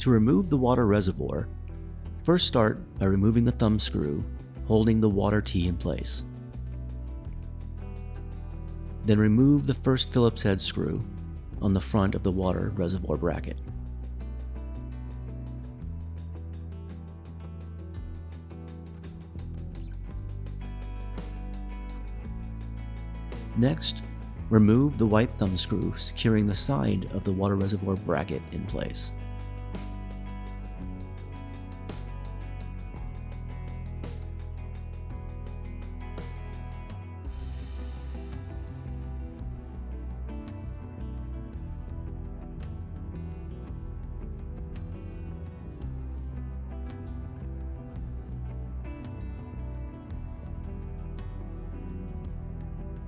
To remove the water reservoir, first start by removing the thumb screw holding the water tee in place. Then remove the first Phillips head screw on the front of the water reservoir bracket. Next, remove the white thumb screw securing the side of the water reservoir bracket in place.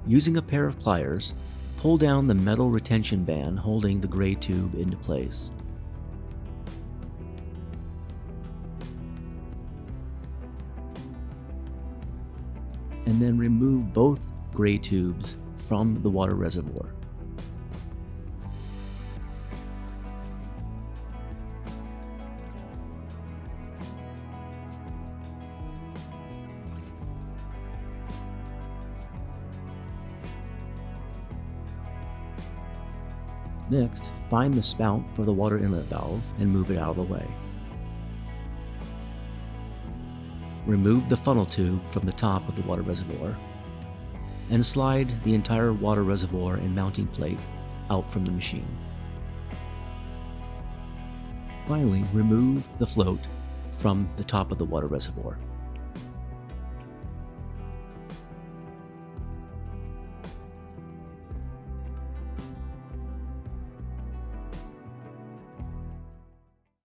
Using a pair of pliers, pull down the metal retention band holding the gray tube into place. And then remove both gray tubes from the water reservoir. Next, find the spout for the water inlet valve and move it out of the way. Remove the funnel tube from the top of the water reservoir and slide the entire water reservoir and mounting plate out from the machine. Finally, remove the float from the top of the water reservoir.